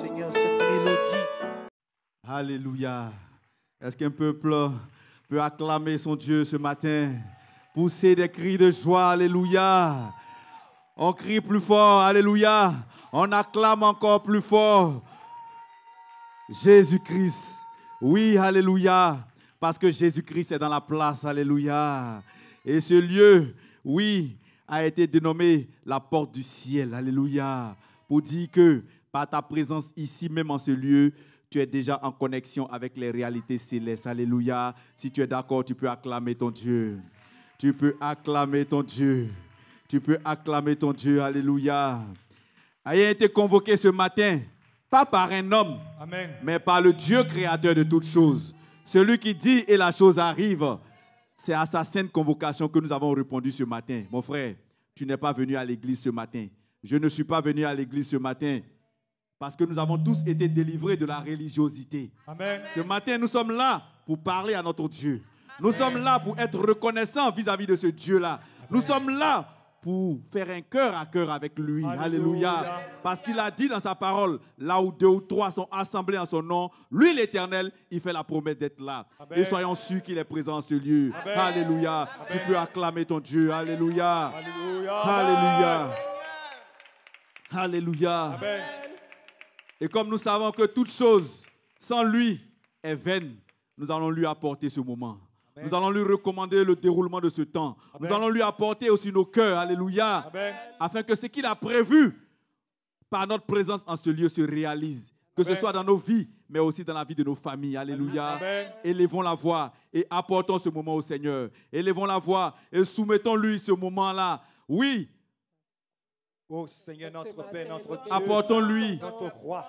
Seigneur, cette mélodie. Alléluia. Est-ce qu'un peuple peut acclamer son Dieu ce matin? Pousser des cris de joie. Alléluia. On crie plus fort. Alléluia. On acclame encore plus fort. Jésus-Christ. Oui, alléluia. Parce que Jésus-Christ est dans la place. Alléluia. Et ce lieu, oui, a été dénommé la porte du ciel. Alléluia. Pour dire que par ta présence ici, même en ce lieu, tu es déjà en connexion avec les réalités célestes. Alléluia. Si tu es d'accord, tu peux acclamer ton Dieu. Tu peux acclamer ton Dieu. Tu peux acclamer ton Dieu. Alléluia. Ayant été convoqué ce matin, pas par un homme, Amen, mais par le Dieu créateur de toutes choses. Celui qui dit et la chose arrive. C'est à sa sainte convocation que nous avons répondu ce matin. Mon frère, tu n'es pas venu à l'église ce matin. Je ne suis pas venu à l'église ce matin parce que nous avons tous été délivrés de la religiosité. Amen. Ce matin, nous sommes là pour parler à notre Dieu. Nous sommes là pour être reconnaissants vis-à-vis de ce Dieu-là. Nous sommes là pour faire un cœur à cœur avec lui. Alléluia. Parce qu'il a dit dans sa parole, là où 2 ou 3 sont assemblés en son nom, lui l'Éternel, il fait la promesse d'être là. Amen. Et soyons sûrs qu'il est présent en ce lieu. Amen. Alléluia. Amen. Tu peux acclamer ton Dieu. Alléluia. Alléluia. Alléluia. Alléluia. Amen. Et comme nous savons que toute chose sans lui est vaine, nous allons lui apporter ce moment. Amen. Nous allons lui recommander le déroulement de ce temps. Amen. Nous allons lui apporter aussi nos cœurs. Alléluia. Amen. Afin que ce qu'il a prévu par notre présence en ce lieu se réalise. Que Amen. ce soit dans nos vies, mais aussi dans la vie de nos familles. Alléluia. Amen. Élevons la voix et apportons ce moment au Seigneur. Élevons la voix et soumettons-lui ce moment-là. Oui, Oh Seigneur, notre Père, notre Dieu, apportons-lui. notre Roi,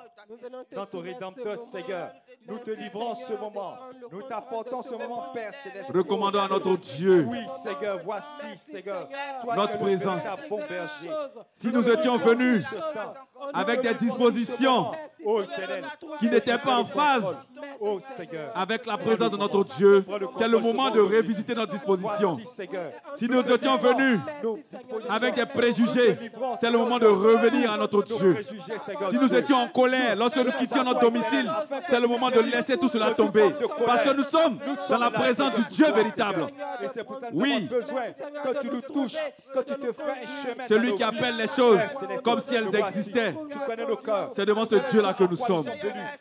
notre Rédempteur, Seigneur. Nous te livrons ce moment. Nous t'apportons ce moment, Père Céleste. Recommandons à notre Dieu Oui, Seigneur, voici, Seigneur, toi notre qui es le présence. véritable bon berger. Si nous étions venus Ce temps, avec des dispositions oh Éternel, qui n'étaient pas en phase oh Seigneur, avec la présence de notre Dieu, c'est le moment de revisiter notre disposition. voici, Seigneur, Si nous étions venus nos dispositions. avec des préjugés, c'est le moment de revenir à notre Dieu. Préjugés, Seigneur. Si nous étions en colère, lorsque nous quittions notre domicile, c'est le moment de laisser tout cela tomber. Parce que nous sommes dans la présence du Dieu véritable. Et c'est pour ça que nous Oui. avons besoin que tu nous touches, que tu te fasses un chemin. dans Celui nos qui vies. appelle les choses Père Céleste, comme si elles nous voici. existaient. Tu connais nos cœurs. C'est devant ce Dieu-là que nous sommes.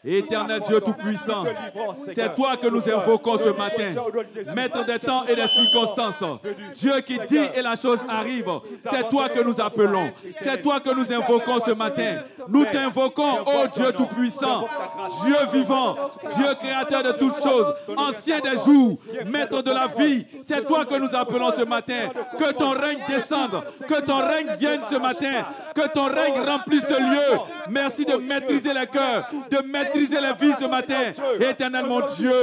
Éternel Dieu Tout-Puissant, c'est toi que nous invoquons ce matin. Maître des temps et des circonstances. Dieu qui dit et la chose arrive. C'est toi que nous appelons. C'est toi que nous invoquons ce matin. Nous t'invoquons, ô Dieu Tout-Puissant, Dieu vivant, Dieu créateur de toutes choses, ancien des jours, maître de la vie. C'est toi que nous appelons ce matin. Que ton règne descende, que ton règne vienne ce matin, que ton règne remplisse ce lieu. Merci de maîtriser les cœurs, de maîtriser les vies ce matin. Éternel mon Dieu,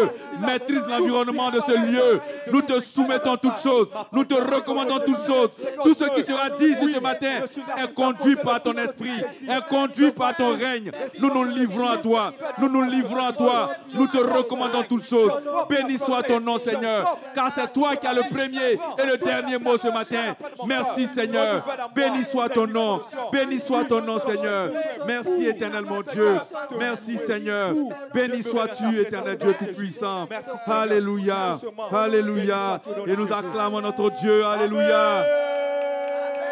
maîtrise l'environnement de ce lieu. Nous te soumettons toutes choses, nous te recommandons toutes choses. Tout ce qui sera dit ici ce matin est conduit par ton esprit, est conduit par ton règne. Nous nous livrons à toi, nous nous livrons à toi. Nous te recommandons toutes choses. Béni soit ton nom, Seigneur, car c'est toi qui as le premier et le dernier mot ce matin. Merci, Seigneur. Béni soit ton nom. Béni soit ton nom, Seigneur. Merci, éternel mon Dieu. Merci, Seigneur. Béni sois-tu, éternel Dieu Tout-Puissant. Alléluia. Alléluia. Et nous acclamons notre Dieu. Alléluia.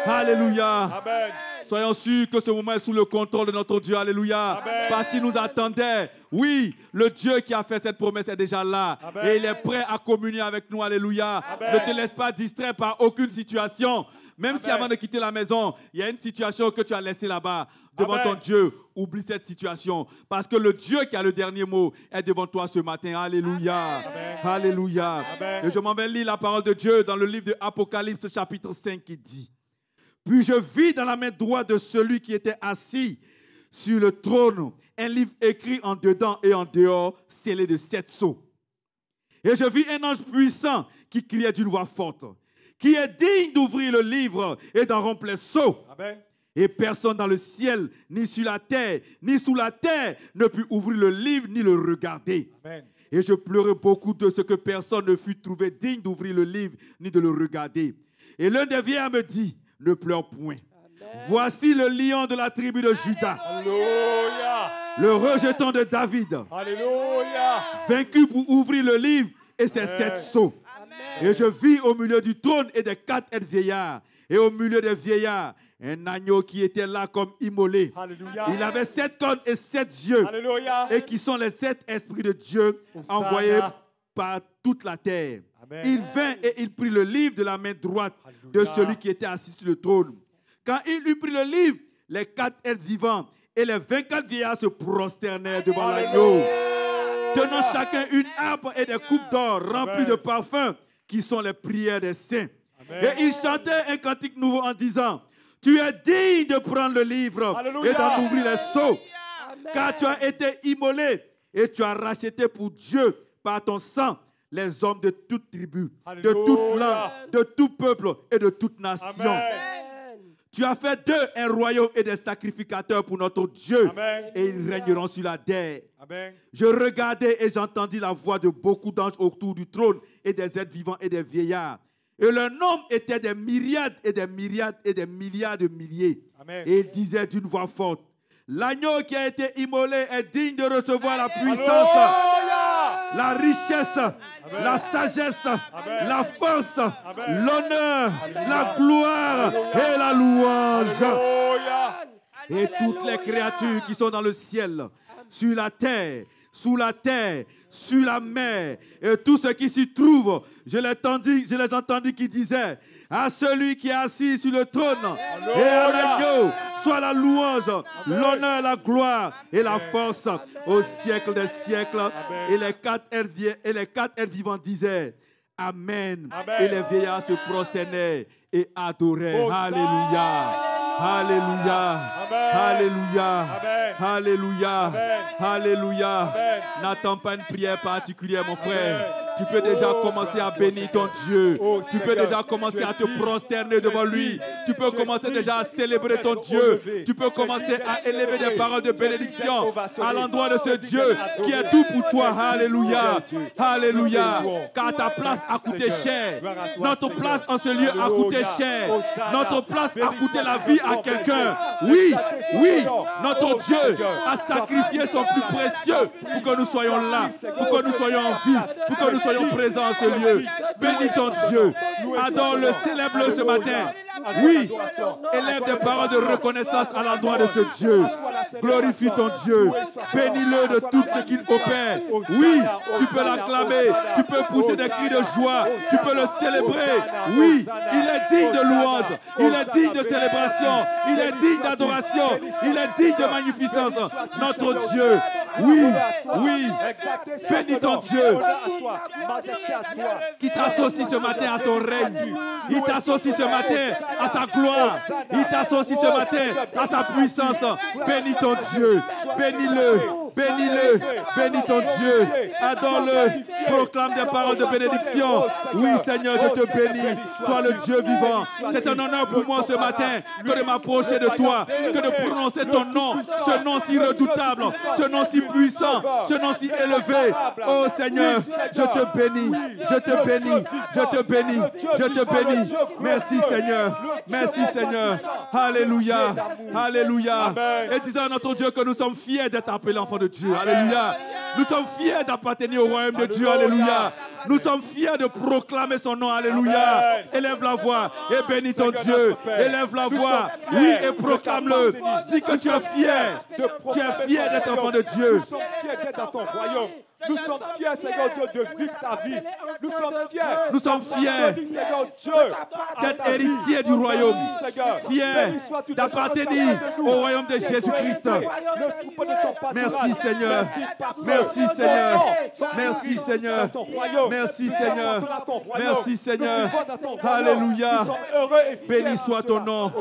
Alléluia. Amen. Soyons sûrs que ce moment est sous le contrôle de notre Dieu. Alléluia. Amen. Parce qu'il nous attendait. Oui, le Dieu qui a fait cette promesse est déjà là. Amen. Et il est prêt à communier avec nous. Alléluia. Amen. Ne te laisse pas distraire par aucune situation. Même si Amen. avant de quitter la maison, il y a une situation que tu as laissée là-bas devant Amen. ton Dieu. Oublie cette situation. Parce que le Dieu qui a le dernier mot est devant toi ce matin. Alléluia. Amen. Alléluia. Amen. Et je m'en vais lire la parole de Dieu dans le livre de Apocalypse chapitre 5 qui dit: Puis je vis dans la main droite de celui qui était assis sur le trône un livre écrit en dedans et en dehors, scellé de 7 sceaux. Et je vis un ange puissant qui criait d'une voix forte: Qui est digne d'ouvrir le livre et d'en rompre les sceaux? Amen. Et personne dans le ciel, ni sur la terre, ni sous la terre, ne put ouvrir le livre ni le regarder. Amen. Et je pleurais beaucoup de ce que personne ne fut trouvé digne d'ouvrir le livre ni de le regarder. Et l'un des vieillards me dit: Ne pleure point. Voici le lion de la tribu de Juda, Alléluia. Le rejeton de David. Alléluia. Vaincu pour ouvrir le livre et ses 7 sceaux. Et je vis au milieu du trône et des 4 êtres vieillards. Et au milieu des vieillards, un agneau qui était là comme immolé. Alléluia. Il avait 7 cornes et 7 yeux. Alléluia. Et qui sont les 7 esprits de Dieu envoyés par toute la terre. Amen. Il vint et il prit le livre de la main droite de celui qui était assis sur le trône. Quand il eut pris le livre, les 4 êtres vivants et les 24 vieillards se prosternèrent devant l'agneau, tenant chacun une harpe et des coupes d'or remplies de parfums, qui sont les prières des saints. Amen. Et ils chantaient un cantique nouveau en disant: tu es digne de prendre le livre. Alléluia. Et d'en ouvrir les sceaux, car tu as été immolé et tu as racheté pour Dieu par ton sang les hommes de toute tribu, Alléluia. De toute langue, de tout peuple et de toute nation. Amen. Tu as fait d'eux un royaume et des sacrificateurs pour notre Dieu. Amen. Et ils régneront sur la terre. Amen. Je regardais et j'entendis la voix de beaucoup d'anges autour du trône et des êtres vivants et des vieillards. Et leur nombre était des myriades et des myriades et des milliards de milliers. Amen. Et ils disaient d'une voix forte: l'agneau qui a été immolé est digne de recevoir la puissance, Alléluia. La richesse, Amen. La sagesse, Amen. La force, l'honneur, la gloire et la louange. Alléluia. Et toutes les créatures qui sont dans le ciel, sur la terre, sous la terre, sur la mer, et tout ce qui s'y trouve, je les entendis qui disaient: à celui qui est assis sur le trône et à l'agneau soit la louange, l'honneur, la gloire et la force au siècle des siècles. Et les 4 êtres vivants disaient: Amen. Amen. Et les vieillards se prosternaient et adoraient. Alléluia. Alléluia. Alléluia. Alléluia. Alléluia. N'attends pas une prière particulière, mon frère. Tu peux déjà commencer à bénir ton Dieu. Tu peux déjà commencer à te prosterner devant lui. Tu peux commencer déjà à célébrer ton Dieu. Tu peux commencer à élever des paroles de bénédiction à l'endroit de ce Dieu qui est tout pour toi. Alléluia. Alléluia. Car ta place a coûté cher. Notre place en ce lieu a coûté cher. Notre place a coûté la vie à quelqu'un. Oui, oui, notre Dieu a sacrifié son plus précieux pour que nous soyons là, pour que nous soyons en vie, pour que nous soyons présents en ce lieu. Bénis ton Dieu. Adore-le, célèbre-le ce matin. Oui, élève des paroles de reconnaissance à l'endroit de ce Dieu. Glorifie ton Dieu. Bénis-le de tout ce qu'il opère. Oui, tu peux l'acclamer. Tu peux pousser des cris de joie. Tu peux le célébrer. Oui, il est digne de louange. Il est digne de célébration. Il est digne d'adoration. Il est digne de magnificence. Notre Dieu. Oui, oui. Bénis ton Dieu. Qui t'associe ce matin à son règne. Il t'associe ce matin à sa gloire. Il t'associe ce matin à sa puissance. Bénis ton Dieu. Bénis-le. Bénis-le. Bénis ton Dieu. Adore-le. Proclame des paroles de bénédiction. Oui, Seigneur, je te bénis. Toi, le Dieu vivant. C'est un honneur pour moi ce matin que de m'approcher de toi, que de prononcer ton nom, ce nom si redoutable, ce nom si puissant, ce nom si élevé. Oh Seigneur, je te bénis. Je te bénis. Je te bénis. Je te bénis. Merci Seigneur. Merci Seigneur. Alléluia. Alléluia. Et disons à notre Dieu que nous sommes fiers d'être appelés enfants de Dieu. Alléluia. Nous sommes fiers d'appartenir au royaume de Dieu. Alléluia. Nous sommes fiers de proclamer son nom. Alléluia. Élève la voix et bénis ton Dieu. Élève la voix. Oui, et proclame-le. Dis que tu es fier. Tu es fier d'être enfant de Dieu. Nous sommes fiers d'être dans ton royaume. Nous sommes fiers, Seigneur Dieu, de vivre ta vie. Nous sommes fiers. Nous sommes fiers d'être héritiers du royaume. Fiers d'appartenir au royaume de Jésus-Christ. Merci Seigneur. Merci Seigneur. Merci Seigneur. Merci Seigneur. Merci Seigneur. Alléluia. Béni soit ton nom.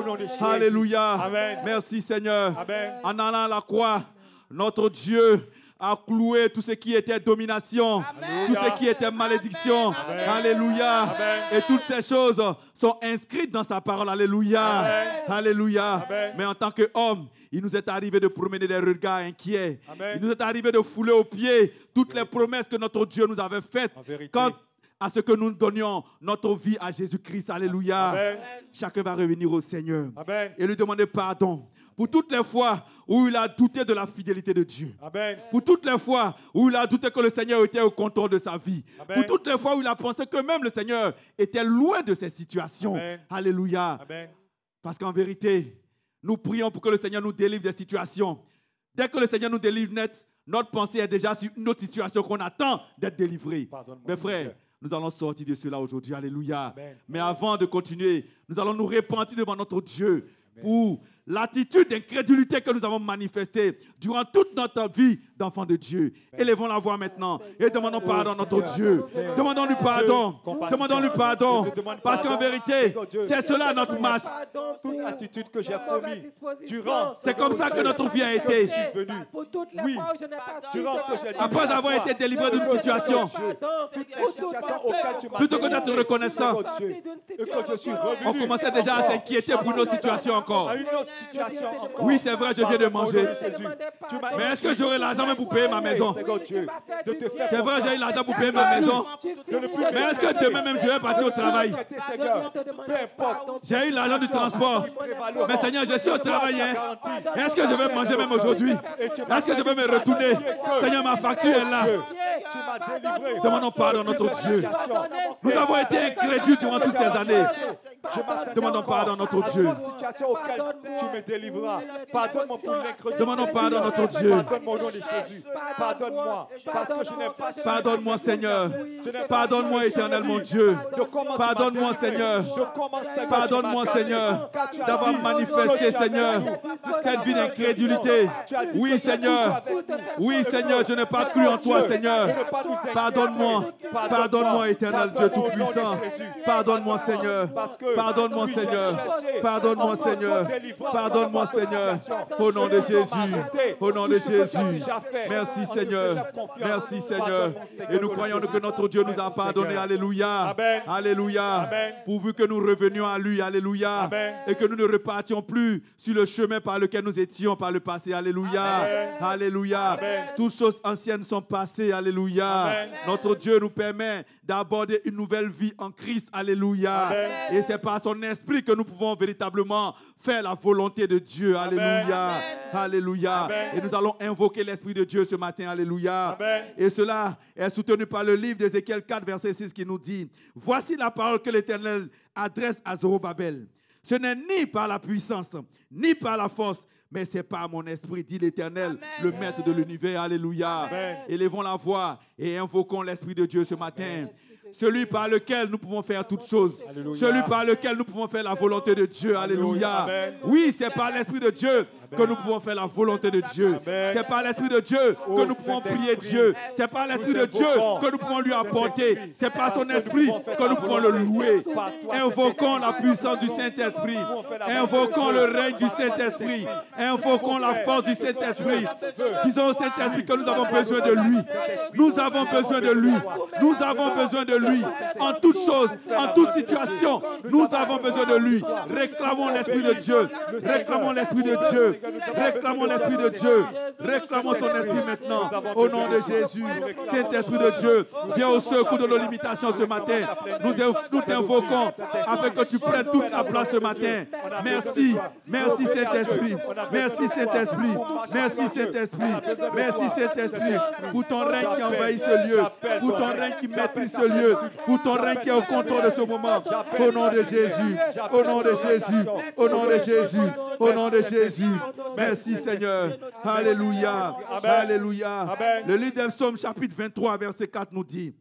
Alléluia. Merci Seigneur. En allant à la croix, notre Dieu a cloué tout ce qui était domination, tout ce qui était malédiction. Alléluia. Et toutes ces choses sont inscrites dans sa parole. Alléluia. Alléluia. Mais en tant qu'homme, il nous est arrivé de promener des regards inquiets. Il nous est arrivé de fouler aux pieds toutes les promesses que notre Dieu nous avait faites quant à ce que nous donnions notre vie à Jésus-Christ. Alléluia. Chacun va revenir au Seigneur et lui demander pardon Pour toutes les fois où il a douté de la fidélité de Dieu. Amen. Pour toutes les fois où il a douté que le Seigneur était au contrôle de sa vie. Amen. Pour toutes les fois où il a pensé que même le Seigneur était loin de ces situations. Amen. Alléluia. Amen. Parce qu'en vérité, nous prions pour que le Seigneur nous délivre des situations. Dès que le Seigneur nous délivre net, notre pensée est déjà sur une autre situation qu'on attend d'être délivrée. Mes frères, nous allons sortir de cela aujourd'hui. Alléluia. Amen. Mais avant de continuer, nous allons nous repentir devant notre Dieu pour l'attitude d'incrédulité que nous avons manifestée durant toute notre vie d'enfants de Dieu. Élevons la voix maintenant et demandons pardon à notre Dieu. Demandons-lui pardon. Demandons-lui pardon. Parce qu'en vérité, c'est cela notre marche. Toute attitude que j'ai commise durant. C'est comme ça que notre vie a été. Oui. Après avoir été délivré d'une situation, plutôt que d'être reconnaissant, on commençait déjà à s'inquiéter pour nos situations encore. Oui, c'est vrai, je viens de manger. Mais est-ce que j'aurai l'argent même pour payer ma maison? C'est vrai, j'ai eu l'argent pour payer ma maison. Mais est-ce que demain même je vais partir au travail? J'ai eu l'argent du transport. Mais Seigneur, je suis au travail. Est-ce que je vais manger même aujourd'hui? Est-ce que je vais me retourner? Seigneur, ma facture est là. Demandons pardon à notre Dieu. Nous avons été incrédules durant toutes ces années. Demandons pardon à notre Dieu. Tu me délivreras. Pardonne-moi pour l'incrédulité. Demandons pardon à notre Dieu. Pardonne-moi au nom de Jésus. Pardonne-moi. Parce que je n'ai pas. Pardonne-moi, Seigneur. Pardonne-moi, éternel mon Dieu. Pardonne-moi, Seigneur. Pardonne-moi, Seigneur, d'avoir manifesté, Seigneur, cette vie d'incrédulité. Oui, Seigneur. Oui, Seigneur, je n'ai pas cru en toi, Seigneur. Pardonne-moi. Pardonne-moi, éternel Dieu Tout-Puissant. Pardonne-moi, Seigneur. Pardonne-moi, Seigneur. Pardonne-moi, Seigneur. Pardonne-moi, Seigneur. Au nom de Jésus. Au nom de Jésus. Merci, Seigneur. Merci, Seigneur. Et nous croyons que notre Dieu nous a pardonné. Alléluia. Alléluia. Pourvu que nous revenions à lui. Alléluia. Et que nous ne repartions plus sur le chemin par lequel nous étions par le passé. Alléluia. Alléluia. Toutes choses anciennes sont passées. Alléluia. Notre Dieu nous permet d'aborder une nouvelle vie en Christ. Alléluia. Et c'est par son esprit que nous pouvons véritablement faire la volonté de Dieu. Alléluia. Alléluia. Et nous allons invoquer l'Esprit de Dieu ce matin. Alléluia. Et cela est soutenu par le livre d'Ézéchiel 4, verset 6 qui nous dit: voici la parole que l'Éternel adresse à Zorobabel. Ce n'est ni par la puissance, ni par la force, mais c'est par mon esprit, dit l'Éternel, le maître de l'univers. Alléluia. Élevons la voix et invoquons l'Esprit de Dieu ce matin. Celui par lequel nous pouvons faire toutes choses. Alléluia. Celui par lequel nous pouvons faire la volonté de Dieu. Alléluia. Amen. Oui, c'est par l'Esprit de Dieu que nous pouvons faire la volonté de Dieu. C'est par l'Esprit de Dieu que nous pouvons prier Dieu. C'est par l'Esprit de Dieu que nous pouvons lui apporter. C'est par son Esprit que nous pouvons le louer. Invoquons la puissance du Saint-Esprit. Invoquons le règne du Saint-Esprit. Invoquons la force du Saint-Esprit. Disons au Saint-Esprit que nous avons besoin de lui. Nous avons besoin de lui. Nous avons besoin de lui. En toutes choses, en toute situation, nous avons besoin de lui. Réclamons l'Esprit de Dieu. Réclamons l'Esprit de Dieu. Réclamons l'Esprit de Dieu. Réclamons son Esprit maintenant. Au nom de Jésus. Saint-Esprit de Dieu, viens au secours de nos limitations ce matin. Nous t'invoquons afin que tu prennes toute la place ce matin. Merci. Merci Saint-Esprit. Merci Saint-Esprit. Merci Saint-Esprit. Merci Saint-Esprit pour ton règne qui envahit ce lieu. Pour ton règne qui maîtrise ce lieu. Pour ton règne qui est au contrôle de ce moment. Au nom de Jésus. Au nom de Jésus. Au nom de Jésus. Au nom de Jésus. Merci Seigneur. Alléluia. Alléluia. Le livre des Psaumes chapitre 23 verset 4 nous dit: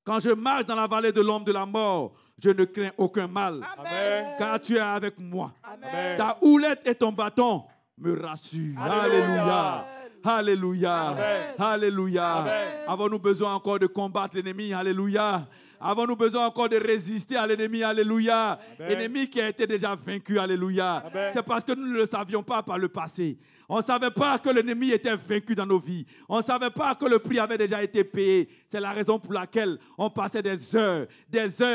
quand je marche dans la vallée de l'ombre de la mort, je ne crains aucun mal. Amen. Car tu es avec moi. Amen. Ta houlette et ton bâton me rassurent. Alléluia. Alléluia. Amen. Alléluia. Amen. Avons-nous besoin encore de combattre l'ennemi? Alléluia. Avons-nous besoin encore de résister à l'ennemi? Alléluia. L'ennemi qui a été déjà vaincu. Alléluia. C'est parce que nous ne le savions pas par le passé. On ne savait pas que l'ennemi était vaincu dans nos vies. On ne savait pas que le prix avait déjà été payé. C'est la raison pour laquelle on passait des heures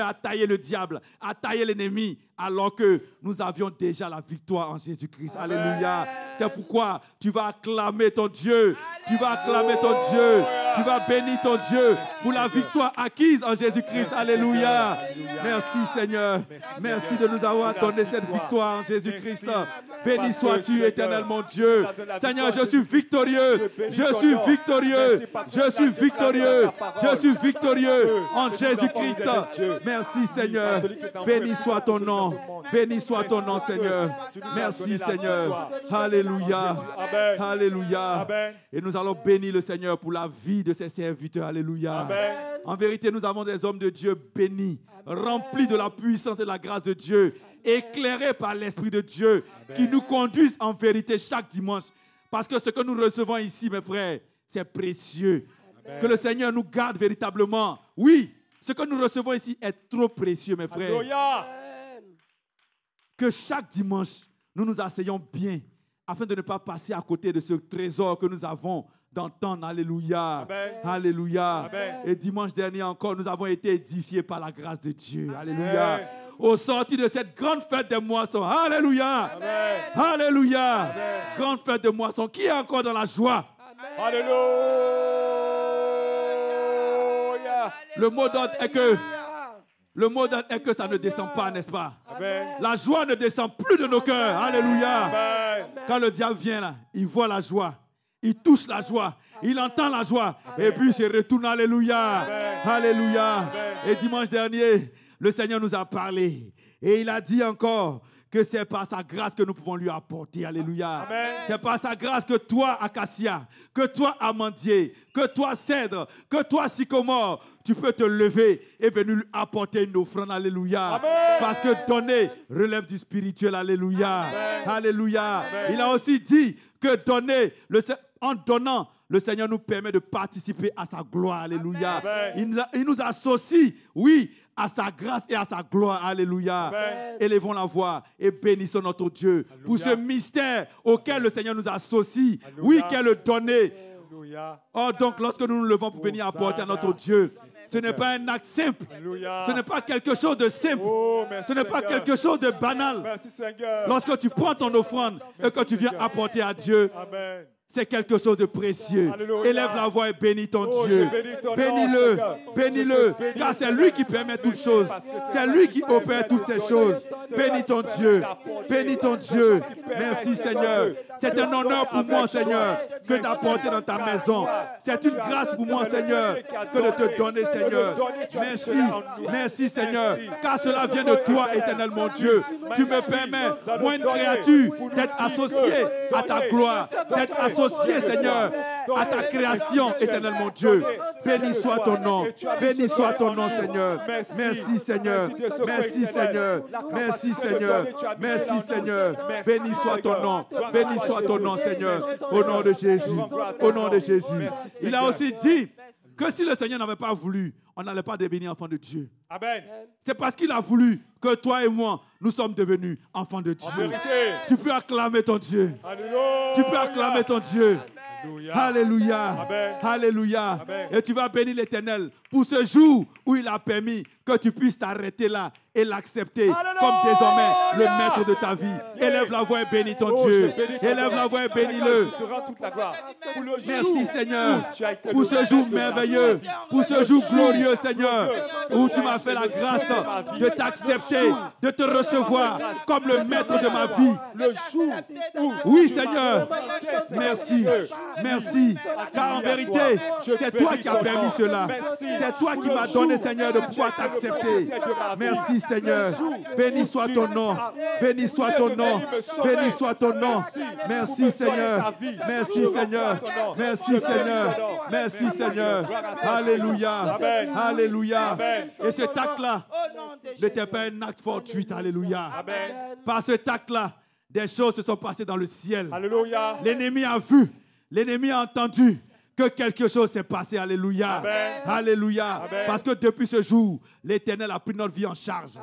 à tailler le diable, à tailler l'ennemi, alors que nous avions déjà la victoire en Jésus-Christ. Alléluia. C'est pourquoi tu vas acclamer ton Dieu. Tu vas acclamer ton Dieu. Tu vas bénir ton Dieu pour la victoire acquise en Jésus-Christ. Alléluia. Merci Seigneur. Merci de nous avoir donné cette victoire en Jésus-Christ. Béni sois-tu, éternel mon Dieu. Seigneur, je suis victorieux. Je suis victorieux. Je suis victorieux. Je suis victorieux en Jésus-Christ. Merci, Seigneur. Béni soit ton nom. Béni soit ton nom, Seigneur. Merci, Seigneur. Alléluia. Alléluia. Et nous allons bénir le Seigneur pour la vie de ses serviteurs. Alléluia. En vérité, nous avons des hommes de Dieu bénis, remplis de la puissance et de la grâce de Dieu, éclairés par l'Esprit de Dieu, qui nous conduisent en vérité chaque dimanche. Parce que ce que nous recevons ici, mes frères, c'est précieux. Amen. Que le Seigneur nous garde véritablement. Oui, ce que nous recevons ici est trop précieux, mes frères. Alléluia. Que chaque dimanche, nous nous asseyons bien, afin de ne pas passer à côté de ce trésor que nous avons d'entendre. Alléluia. Amen. Alléluia. Amen. Et dimanche dernier encore, nous avons été édifiés par la grâce de Dieu. Alléluia. Amen. Au sortir de cette grande fête des moissons. Alléluia. Amen. Alléluia. Amen. Grande fête des moissons. Qui est encore dans la joie? Amen. Alléluia. Le mot d'ordre est que ça ne descend pas, n'est-ce pas? Amen. La joie ne descend plus de nos cœurs. Alléluia. Amen. Quand le diable vient là, il voit la joie. Il touche la joie. Il entend la joie. Amen. Et puis il se retourne. Alléluia. Amen. Alléluia. Amen. Et dimanche dernier, le Seigneur nous a parlé. Et il a dit encore que c'est par sa grâce que nous pouvons lui apporter. Alléluia. C'est par sa grâce que toi, Acacia, que toi, Amandier, que toi, Cèdre, que toi, Sycomore, tu peux te lever et venir lui apporter une offrande. Alléluia. Amen. Parce que donner relève du spirituel. Alléluia. Amen. Alléluia. Amen. Il a aussi dit que donner, en donnant, le Seigneur nous permet de participer à sa gloire. Alléluia. Il nous associe, oui, à sa grâce et à sa gloire. Alléluia. Amen. Élevons la voix et bénissons notre Dieu. Alléluia. Pour ce mystère auquel le Seigneur nous associe. Alléluia. Oui, qu'est le donner. Alléluia. Oh, donc, lorsque nous nous levons pour venir apporter à notre Dieu, ce n'est pas un acte simple. Alléluia. Ce n'est pas quelque chose de simple. Ce n'est pas quelque chose de banal. Merci, Seigneur. Lorsque tu prends ton offrande et que tu viens apporter à Dieu, amen, c'est quelque chose de précieux. Alléluia. Élève la voix et bénis ton Dieu. Bénis-le, bénis-le, car c'est lui qui permet toutes choses. C'est lui qui opère toutes ces choses. Bénis ton Dieu, bénis ton Dieu. Merci Seigneur. C'est un honneur pour moi, Seigneur, que d'apporter dans ta maison. C'est une grâce pour moi, Seigneur, que de te donner, Seigneur. Merci, merci Seigneur, car cela vient de toi, éternel mon Dieu. Tu me permets, moi une créature, d'être associé à ta gloire, d'être associé, Seigneur, à ta création, éternel mon Dieu. Béni soit ton nom. Béni soit ton nom, Seigneur. Merci, Seigneur. Merci, Seigneur. Merci, Seigneur. Merci, Seigneur. Béni soit ton nom. Béni soit ton nom, Seigneur. Au nom de Jésus. Au nom de Jésus. Il a aussi dit que si le Seigneur n'avait pas voulu, on n'allait pas devenir enfant de Dieu. Amen. C'est parce qu'il a voulu que toi et moi, nous sommes devenus enfants de Dieu. Tu peux acclamer ton Dieu. Alléluia. Tu peux acclamer ton Dieu. Alléluia. Amen. Alléluia. Amen. Et tu vas bénir l'Éternel pour ce jour où il a permis que tu puisses t'arrêter là et l'accepter comme désormais le maître de ta vie. Élève la voix et bénis ton Dieu. Élève la voix et bénis-le. Merci Seigneur pour ce jour merveilleux, pour ce jour glorieux Seigneur, où tu m'as fait la grâce de t'accepter, de te recevoir comme le maître de ma vie. Oui Seigneur, merci, merci, car en vérité, c'est toi qui as permis cela. C'est toi qui m'as donné Seigneur de pouvoir t'accepter. Merci Seigneur, béni soit ton nom, béni soit ton nom, béni soit ton nom. Merci Seigneur, merci Seigneur, merci Seigneur, merci Seigneur. Alléluia, alléluia. Et cet acte-là n'était pas un acte fortuit, alléluia. Par cet acte-là, des choses se sont passées dans le ciel. L'ennemi a vu, l'ennemi a entendu que quelque chose s'est passé. Alléluia. Amen. Alléluia. Amen. Parce que depuis ce jour, l'Éternel a pris notre vie en charge.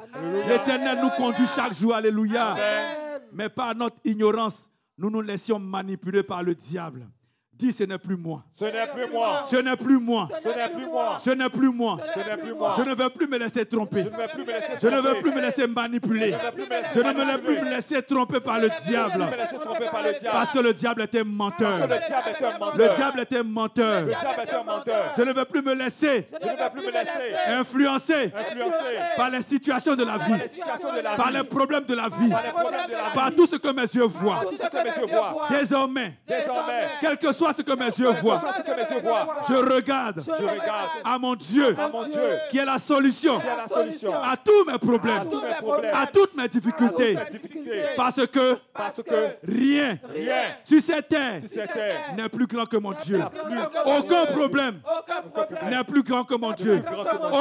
L'Éternel nous conduit chaque jour. Alléluia. Amen. Mais par notre ignorance, nous nous laissions manipuler par le diable. Dis, ce n'est plus moi. Ce n'est plus moi. Ce n'est plus moi. Ce n'est plus moi. Ce n'est plus moi. Ce n'est plus moi. Je ne veux plus me laisser tromper. Je ne veux plus me laisser Je ne veux tromper. plus me laisser manipuler. Je ne me laisse plus me laisser tromper par le diable. Je ne veux plus me laisser tromper par le diable. Parce que le diable est un menteur. Parce que le diable est un menteur. Le diable est un menteur. Le diable est un menteur. Je ne veux plus me laisser Je ne veux plus me laisser influencer influencer par les situations de la vie, les situations de la par vie, les problèmes de la vie, par les problèmes de la vie, par tout ce que mes yeux voient. tout ce que mes yeux voient. Désormais, quel que soit ce que mes yeux voient, Ce que mes yeux voient, je regarde je regarde à mon Dieu à mon Dieu qui est la solution qui est la solution à tous mes problèmes, tous mes problèmes, à toutes mes difficultés. mes difficultés. Parce que Parce que rien rien sur cette terre sur cette terre n'est plus grand que mon Dieu. Aucun problème n'est plus grand que mon Dieu.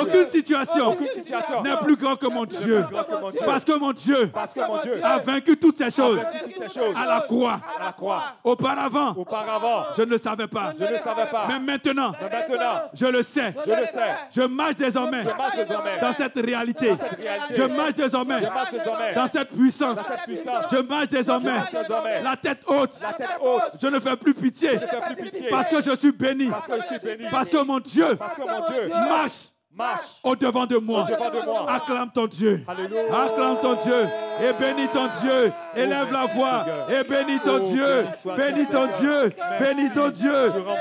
Aucune situation situation n'est plus grand que mon Dieu. Parce que mon Dieu parce que mon Dieu a vaincu toutes ces choses toutes ces choses à la croix. à la croix. Auparavant, Auparavant, je ne le savais pas. je ne savais pas. Mais maintenant, Mais maintenant, je le sais. je le sais. Je marche désormais Je marche désormais dans cette réalité. réalité. Je marche désormais Je marche désormais dans cette puissance. cette puissance. Je marche désormais désormais la tête haute. la tête haute. Je ne fais plus pitié Je ne fais plus pitié. parce que je suis béni. Parce que je suis béni. Parce que mon Dieu Parce que mon Dieu marche marche au-devant de moi. au-devant de moi. Acclame ton Dieu. Alléluia. Acclame ton Dieu. Et bénis ton Dieu. Élève la voix. Et bénis ton Dieu. Bénis ton Dieu. Bénis ton Dieu.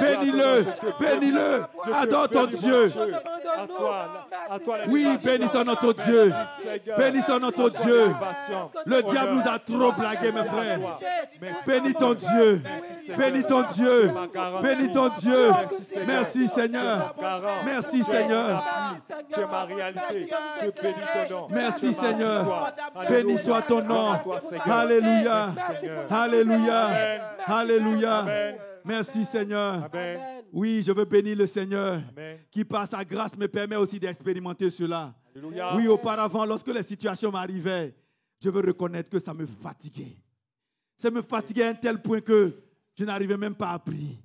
Bénis-le. Bénis-le. Adore ton Dieu. À toi, à toi Oui, bénissons notre Dieu. Bénissons notre Dieu. Le diable nous a trop blagué, mes frères. Bénis ton Dieu. Bénis ton Dieu. Bénis ton Dieu. Merci Seigneur. Merci Seigneur. Tu es ma réalité. Je bénis ton nom. Merci Seigneur. Béni soit ton nom. Alléluia. Alléluia. Alléluia. Merci Seigneur. Amen. Oui, je veux bénir le Seigneur Amen. qui par sa grâce me permet aussi d'expérimenter cela. Alléluia. Oui, auparavant, lorsque les situations m'arrivaient, je veux reconnaître que ça me fatiguait. Ça me fatiguait à un tel point que je n'arrivais même pas à prier.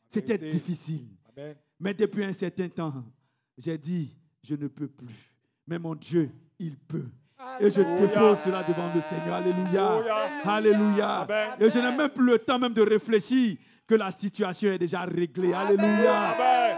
C'était difficile. Amen. Mais Mais depuis un certain temps, j'ai dit, je ne peux plus. Mais mon Dieu, il peut. Et je dépose cela devant le Seigneur. Alléluia. Alléluia. Amen. Et je n'ai même plus le temps même de réfléchir que la situation est déjà réglée. Alléluia. Amen.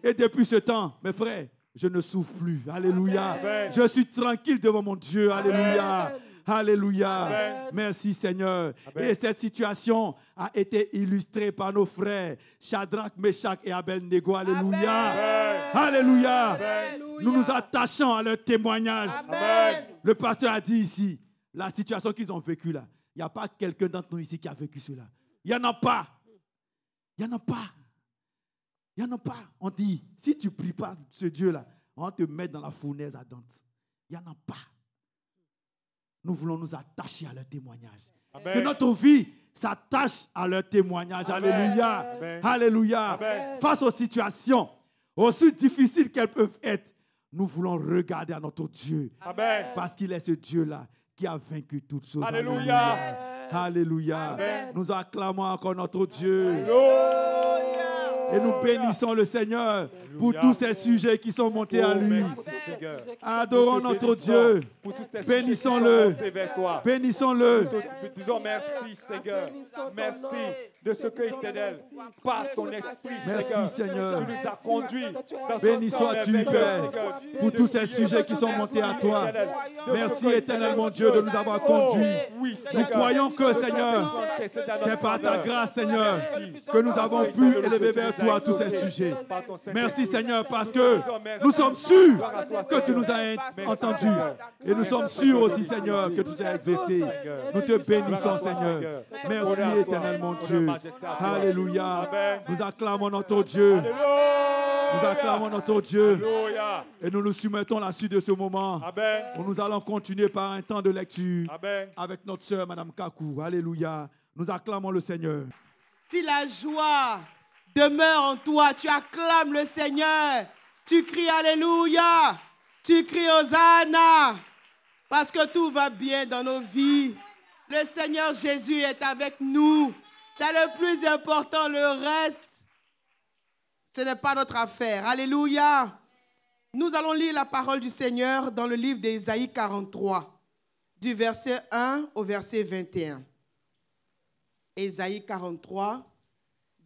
Et depuis ce temps, mes frères, je ne souffre plus. Alléluia. Amen. Je suis tranquille devant mon Dieu. Alléluia. Alléluia. Amen. Merci Seigneur. Amen. Et cette situation a été illustrée par nos frères Shadrach, Meshach et Abednego. Alléluia. Amen. Alléluia. Amen. Nous nous attachons à leur témoignage. Amen. Le pasteur a dit ici, la situation qu'ils ont vécue là, il n'y a pas quelqu'un d'entre nous ici qui a vécu cela. Il n'y en a pas. Il n'y en a pas. Il n'y en a pas. On dit, si tu ne pries pas ce Dieu-là, on va te mettre dans la fournaise ardente. Il n'y en a pas. Nous voulons nous attacher à leur témoignage. Amen. Que notre vie s'attache à leur témoignage. Amen. Alléluia. Amen. Alléluia. Amen. Face aux situations, aussi difficiles qu'elles peuvent être, nous voulons regarder à notre Dieu. Amen. Parce qu'il est ce Dieu-là qui a vaincu toutes choses. Alléluia. Alléluia. Amen. Nous acclamons encore notre Dieu. Alléluia. Et nous bénissons le Seigneur pour tous ces sujets qui sont montés à lui. Merci, Seigneur. Adorons Nous te notre bénissons Dieu. pour tous ces Bénissons-le. sujets qui sont montés vers toi. Bénissons-le. Nous te disons merci, Seigneur. Merci de ce que éternel, par ton esprit, Merci, Seigneur. tu nous as conduits dans Béni ce temps sois-tu, merveilleux, Père, Seigneur, pour de tous ces prier. sujets qui sont montés à toi. Éternel, de Merci, ce que, éternel mon Dieu, de nous avoir conduits. Oui, Nous Seigneur. croyons que, Seigneur, c'est par ta grâce, Seigneur, que nous avons pu élever vers toi tous ces sujets. Merci, Seigneur, parce que nous sommes sûrs que tu nous as entendus. Et nous sommes sûrs aussi, Seigneur, que tu as exaucé. Nous te bénissons, Seigneur. Merci, éternel mon Dieu. Alléluia. Nous acclamons notre Dieu. Nous acclamons notre Dieu. Alléluia. Et nous nous soumettons à la suite de ce moment. Amen. Où nous allons continuer par un temps de lecture Amen. avec notre sœur, Madame Kakou. Alléluia. Nous acclamons le Seigneur. Si la joie demeure en toi, tu acclames le Seigneur, tu cries Alléluia, tu cries Hosanna, parce que tout va bien dans nos vies. Le Seigneur Jésus est avec nous. C'est le plus important, le reste, ce n'est pas notre affaire. Alléluia. Nous allons lire la parole du Seigneur dans le livre d'Ésaïe 43, du verset 1 au verset 21. Ésaïe 43,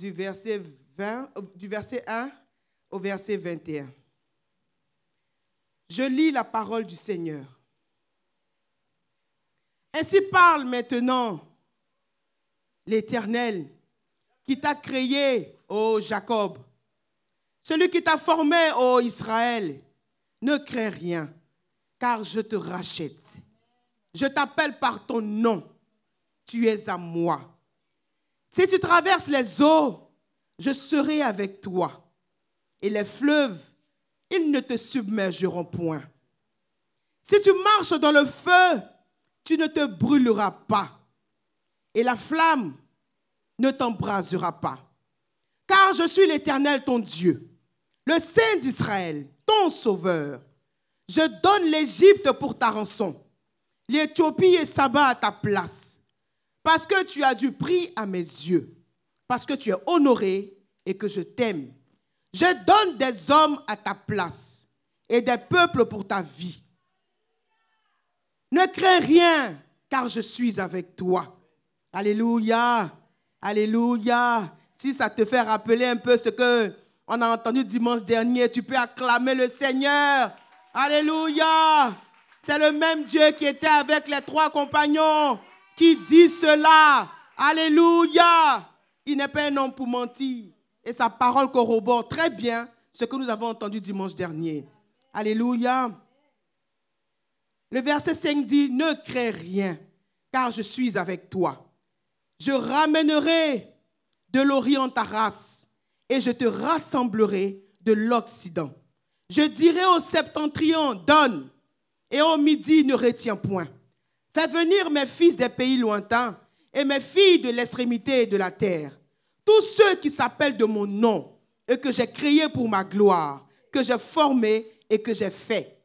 du verset 1 au verset 21. Je lis la parole du Seigneur. Ainsi parle maintenant l'Éternel qui t'a créé, ô Jacob, celui qui t'a formé, ô Israël. Ne crains rien, car je te rachète. Je t'appelle par ton nom. Tu es à moi. Si tu traverses les eaux, je serai avec toi. Et les fleuves, ils ne te submergeront point. Si tu marches dans le feu, tu ne te brûleras pas. Et la flamme ne t'embrasera pas. Car je suis l'Éternel, ton Dieu, le Saint d'Israël, ton Sauveur. Je donne l'Égypte pour ta rançon, l'Éthiopie et Saba à ta place, parce que tu as du prix à mes yeux, parce que tu es honoré et que je t'aime. Je donne des hommes à ta place et des peuples pour ta vie. Ne crains rien, car je suis avec toi. Alléluia, alléluia. Si ça te fait rappeler un peu ce qu'on a entendu dimanche dernier, tu peux acclamer le Seigneur. Alléluia. C'est le même Dieu qui était avec les 3 compagnons qui dit cela. Alléluia. Il n'est pas un homme pour mentir. Et sa parole corrobore très bien ce que nous avons entendu dimanche dernier. Alléluia. Le verset 5 dit, ne crains rien, car je suis avec toi. Je ramènerai de l'Orient ta race, et je te rassemblerai de l'Occident. Je dirai au septentrion, donne, et au midi, ne retiens point. Fais venir mes fils des pays lointains, et mes filles de l'extrémité de la terre. Tous ceux qui s'appellent de mon nom, et que j'ai créé pour ma gloire, que j'ai formé et que j'ai fait.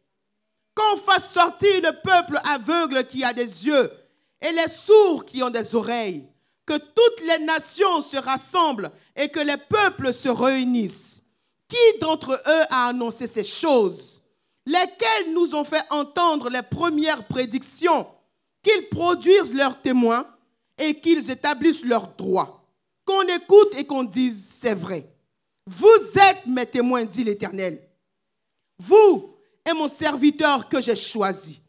Qu'on fasse sortir le peuple aveugle qui a des yeux et les sourds qui ont des oreilles, que toutes les nations se rassemblent et que les peuples se réunissent. Qui d'entre eux a annoncé ces choses? Lesquels nous ont fait entendre les premières prédictions? Qu'ils produisent leurs témoins et qu'ils établissent leurs droits. Qu'on écoute et qu'on dise c'est vrai. Vous êtes mes témoins, dit l'Éternel. Vous et mon serviteur que j'ai choisi,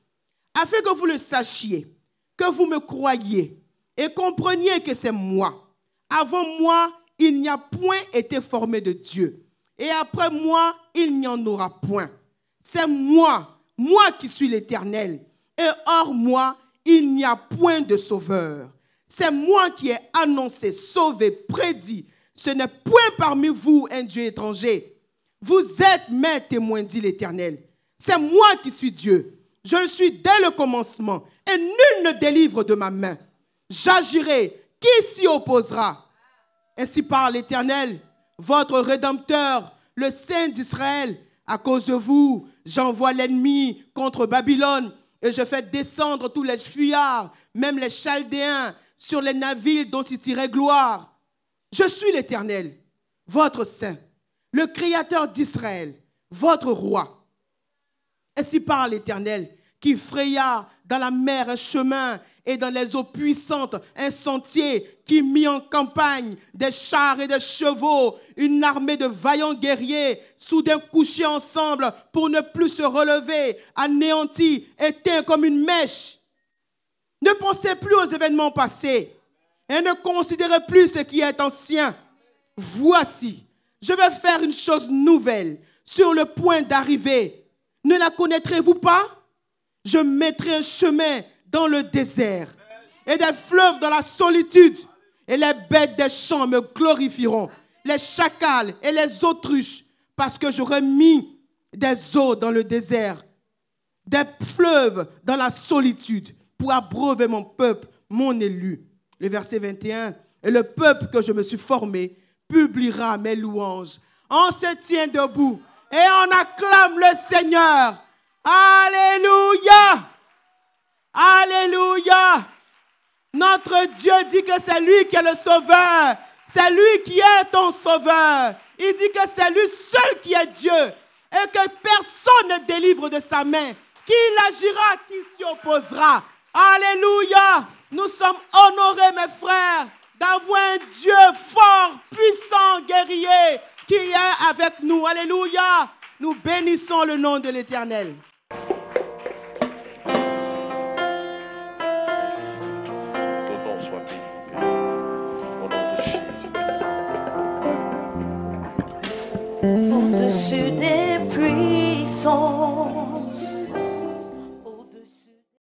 afin que vous le sachiez, que vous me croyiez et compreniez que c'est moi. Avant moi, il n'y a point été formé de Dieu. Et après moi, il n'y en aura point. C'est moi, moi qui suis l'Éternel. Et hors moi, il n'y a point de sauveur. C'est moi qui ai annoncé, sauvé, prédit. Ce n'est point parmi vous un Dieu étranger. Vous êtes mes témoins, dit l'Éternel. C'est moi qui suis Dieu. Je le suis dès le commencement et nul ne délivre de ma main. J'agirai. Qui s'y opposera? Ainsi parle l'Éternel, votre Rédempteur, le Saint d'Israël. À cause de vous, j'envoie l'ennemi contre Babylone et je fais descendre tous les fuyards, même les Chaldéens, sur les navires dont ils tiraient gloire. Je suis l'Éternel, votre Saint, le Créateur d'Israël, votre Roi. Ainsi parle l'Éternel, qui fraya dans la mer un chemin et dans les eaux puissantes un sentier, qui mit en campagne des chars et des chevaux, une armée de vaillants guerriers, soudain couchés ensemble pour ne plus se relever, anéantis, éteints comme une mèche. Ne pensez plus aux événements passés et ne considérez plus ce qui est ancien. Voici, je vais faire une chose nouvelle sur le point d'arriver. Ne la connaîtrez-vous pas? Je mettrai un chemin dans le désert et des fleuves dans la solitude. Et les bêtes des champs me glorifieront, les chacals et les autruches, parce que j'aurai mis des eaux dans le désert, des fleuves dans la solitude, pour abreuver mon peuple, mon élu. Le verset 21, et le peuple que je me suis formé publiera mes louanges. On se tient debout et on acclame le Seigneur. Alléluia! Alléluia! Notre Dieu dit que c'est lui qui est le sauveur. C'est lui qui est ton sauveur. Il dit que c'est lui seul qui est Dieu et que personne ne délivre de sa main. Qui agira, qui s'y opposera? Alléluia! Nous sommes honorés, mes frères, d'avoir un Dieu fort, puissant, guerrier, qui est avec nous. Alléluia. Nous bénissons le nom de l'Éternel. Au-dessus des puissants,